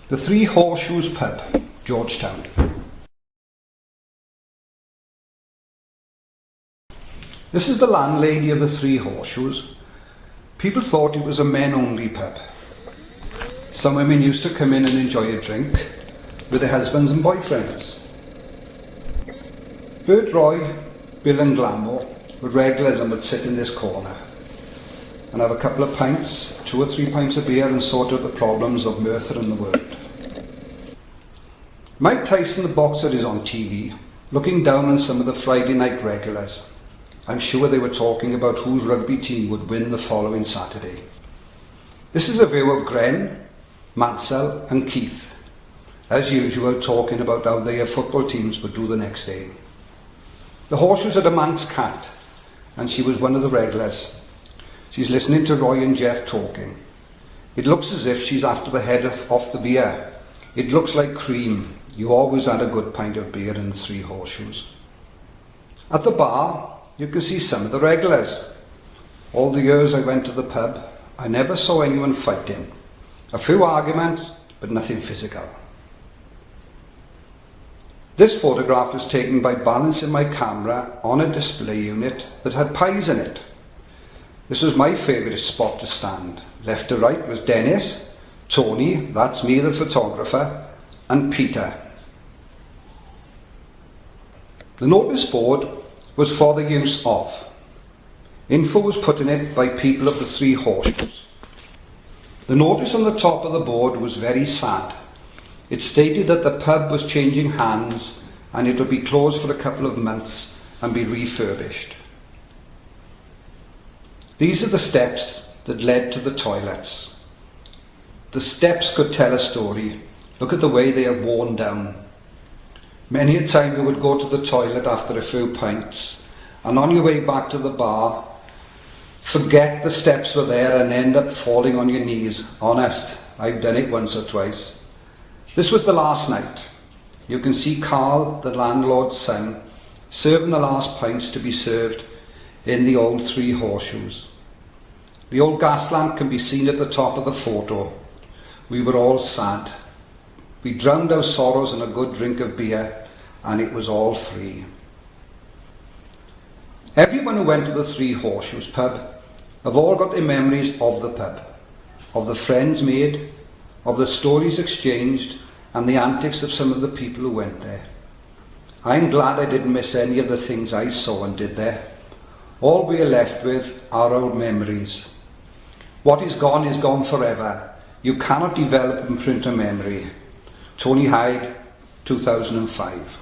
The Three Horseshoes Pub, Georgetown. This is the landlady of the Three Horseshoes. People thought it was a men-only pub. Some women used to come in and enjoy a drink with their husbands and boyfriends. Bert Roy, Bill and Glamour were regulars and would sit in this corner and have a couple of pints, 2 or 3 pints of beer, and sort out the problems of Merthyr and the world. Mike Tyson, the boxer, is on TV, looking down on some of the Friday night regulars. I'm sure they were talking about whose rugby team would win the following Saturday. This is a view of Gren, Mansell and Keith, as usual talking about how their football teams would do the next day. The Horseshoes had a Manx cat, and she was one of the regulars. She's listening to Roy and Jeff talking. It looks as if she's after the head off the beer. It looks like cream. You always had a good pint of beer in the Three Horseshoes. At the bar, you can see some of the regulars. All the years I went to the pub, I never saw anyone fighting. A few arguments, but nothing physical. This photograph was taken by balancing my camera on a display unit that had pies in it. This was my favourite spot to stand. Left to right was Dennis, Tony, that's me the photographer, and Peter. The notice board was for the use of. Info was put in it by people of the Three Horseshoes. The notice on the top of the board was very sad. It stated that the pub was changing hands and it would be closed for a couple of months and be refurbished. These are the steps that led to the toilets. The steps could tell a story. Look at the way they are worn down. Many a time you would go to the toilet after a few pints, and on your way back to the bar, forget the steps were there and end up falling on your knees. Honest, I've done it once or twice. This was the last night. You can see Carl, the landlord's son, serving the last pints to be served in the old Three Horseshoes. The old gas lamp can be seen at the top of the photo. We were all sad. We drowned our sorrows in a good drink of beer, and it was all free. Everyone who went to the Three Horseshoes Pub have all got their memories of the pub, of the friends made, of the stories exchanged, and the antics of some of the people who went there. I'm glad I didn't miss any of the things I saw and did there. All we are left with are our memories. What is gone forever. You cannot develop and print a memory. Tony Hyde, 2005.